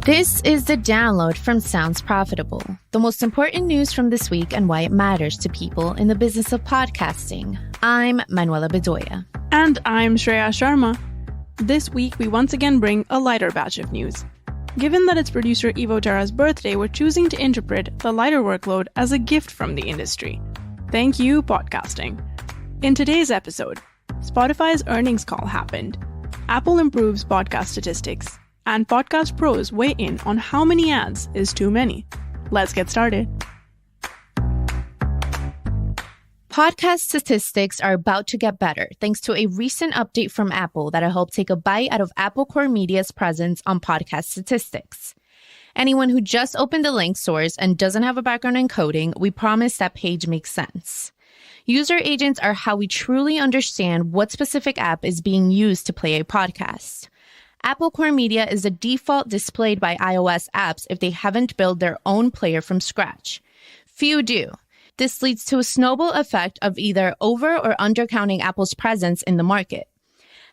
This is the download from Sounds Profitable, the most important news from this week and why it matters to people in the business of podcasting. I'm Manuela Bedoya. And I'm Shreya Sharma. This week, we once again bring a lighter batch of news. Given that it's producer Evo Terra's birthday, we're choosing to interpret the lighter workload as a gift from the industry. Thank you, podcasting. In today's episode, Spotify's earnings call happened, Apple improves podcast statistics, and podcast pros weigh in on how many ads is too many. Let's get started. Podcast statistics are about to get better thanks to a recent update from Apple that'll help take a bite out of Apple Core Media's presence on podcast statistics. Anyone who just opened the link source and doesn't have a background in coding, we promise that page makes sense. User agents are how we truly understand what specific app is being used to play a podcast. Apple Core Media is the default displayed by iOS apps if they haven't built their own player from scratch. Few do. This leads to a snowball effect of either over or undercounting Apple's presence in the market.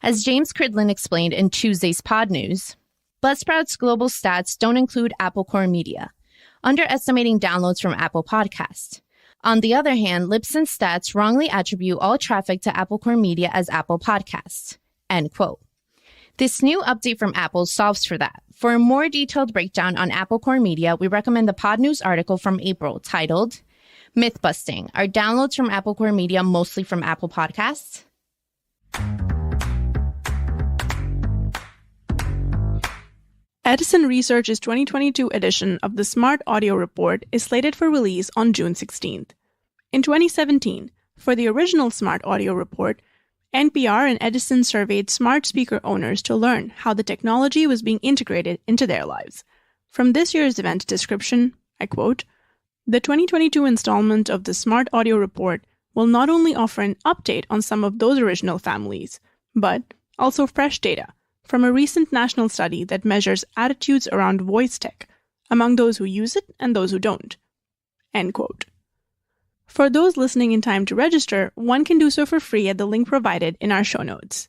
As James Cridland explained in Tuesday's Pod News, Buzzsprout's global stats don't include Apple Core Media, underestimating downloads from Apple Podcasts. On the other hand, Libsyn stats wrongly attribute all traffic to Apple Core Media as Apple Podcasts. End quote. This new update from Apple solves for that. For a more detailed breakdown on Apple Core Media, we recommend the Pod News article from April titled, Myth Busting. Are downloads from Apple Core Media mostly from Apple Podcasts? Edison Research's 2022 edition of the Smart Audio Report is slated for release on June 16th. In 2017, for the original Smart Audio Report, NPR and Edison surveyed smart speaker owners to learn how the technology was being integrated into their lives. From this year's event description, I quote, "The 2022 installment of the Smart Audio Report will not only offer an update on some of those original families, but also fresh data from a recent national study that measures attitudes around voice tech among those who use it and those who don't." End quote. For those listening in time to register, one can do so for free at the link provided in our show notes.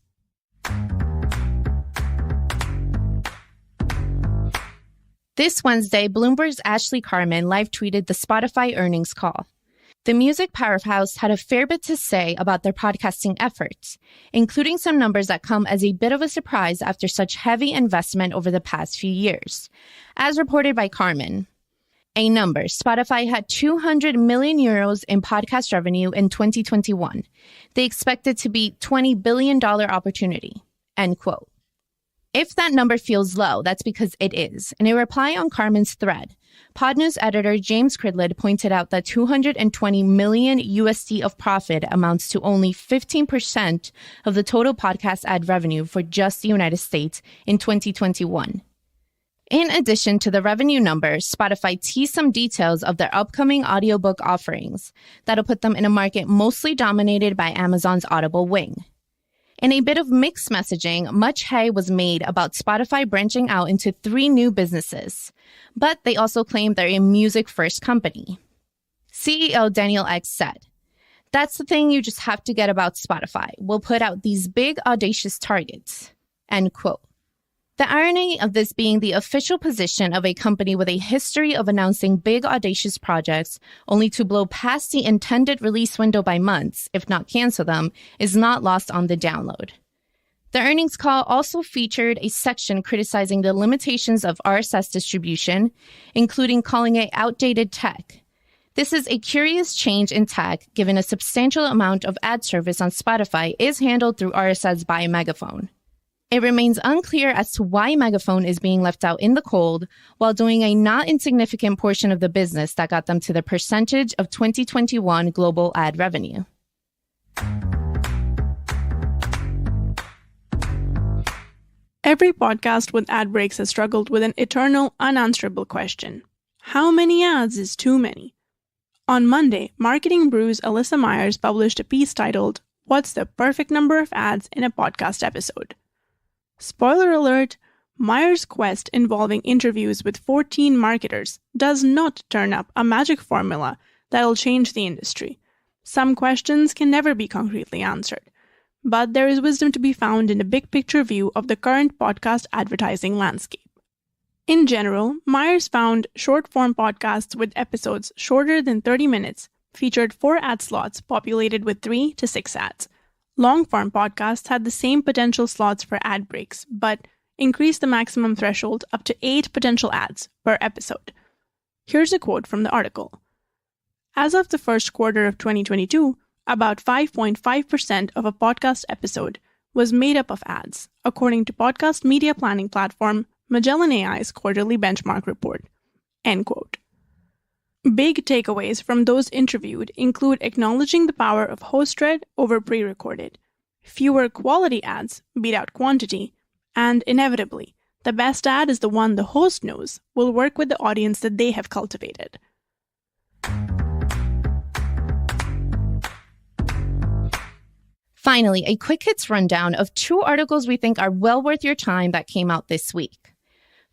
This Wednesday, Bloomberg's Ashley Carman live tweeted the Spotify earnings call. The music powerhouse had a fair bit to say about their podcasting efforts, including some numbers that come as a bit of a surprise after such heavy investment over the past few years. As reported by Carman, a number, Spotify had 200 million euros in podcast revenue in 2021. They expect it to be $20 billion opportunity, end quote. If that number feels low, that's because it is. In a reply on Carman's thread, Pod News editor James Cridland pointed out that 220 million USD of profit amounts to only 15% of the total podcast ad revenue for just the United States in 2021. In addition to the revenue numbers, Spotify teased some details of their upcoming audiobook offerings that'll put them in a market mostly dominated by Amazon's Audible wing. In a bit of mixed messaging, much hay was made about Spotify branching out into 3 new businesses, but they also claimed they're a music-first company. CEO Daniel Ek said, "That's the thing you just have to get about Spotify. We'll put out these big, audacious targets." End quote. The irony of this being the official position of a company with a history of announcing big, audacious projects only to blow past the intended release window by months, if not cancel them, is not lost on the download. The earnings call also featured a section criticizing the limitations of RSS distribution, including calling it outdated tech. This is a curious change in tech, given a substantial amount of ad service on Spotify is handled through RSS by Megaphone. It remains unclear as to why Megaphone is being left out in the cold while doing a not insignificant portion of the business that got them to the percentage of 2021 global ad revenue. Every podcast with ad breaks has struggled with an eternal, unanswerable question. How many ads is too many? On Monday, Marketing Brew's Alyssa Myers published a piece titled, "What's the Perfect Number of Ads in a Podcast Episode?" Spoiler alert, Myers' quest involving interviews with 14 marketers does not turn up a magic formula that'll change the industry. Some questions can never be concretely answered, but there is wisdom to be found in a big picture view of the current podcast advertising landscape. In general, Myers found short-form podcasts with episodes shorter than 30 minutes featured 4 ad slots populated with 3 to 6 ads. Long-form podcasts had the same potential slots for ad breaks, but increased the maximum threshold up to 8 potential ads per episode. Here's a quote from the article. As of the first quarter of 2022, about 5.5% of a podcast episode was made up of ads, according to podcast media planning platform Magellan AI's quarterly benchmark report. End quote. Big takeaways from those interviewed include acknowledging the power of host-read over pre-recorded. Fewer quality ads beat out quantity, and inevitably, the best ad is the one the host knows will work with the audience that they have cultivated. Finally, a quick hits rundown of 2 articles we think are well worth your time that came out this week.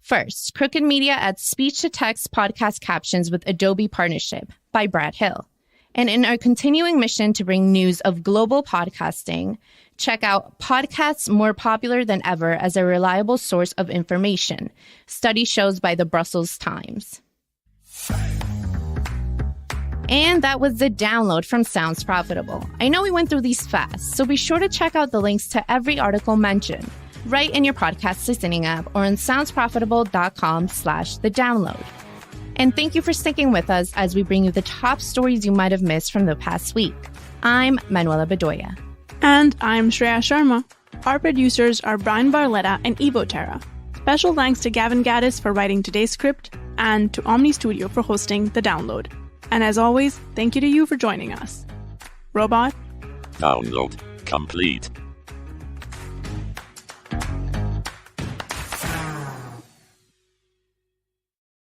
First, Crooked Media adds speech-to-text podcast captions with Adobe partnership by Brad Hill. And in our continuing mission to bring news of global podcasting, check out Podcasts More Popular Than Ever as a reliable source of information, study shows by the Brussels Times. And that was the download from Sounds Profitable. I know we went through these fast, so be sure to check out the links to every article mentioned right in your podcast listening app or on soundsprofitable.com/thedownload. And thank you for sticking with us as we bring you the top stories you might have missed from the past week. I'm Manuela Bedoya. And I'm Shreya Sharma. Our producers are Brian Barletta and Evo Terra. Special thanks to Gavin Gaddis for writing today's script and to Omni Studio for hosting The Download. And as always, thank you to you for joining us. Robot. Download complete.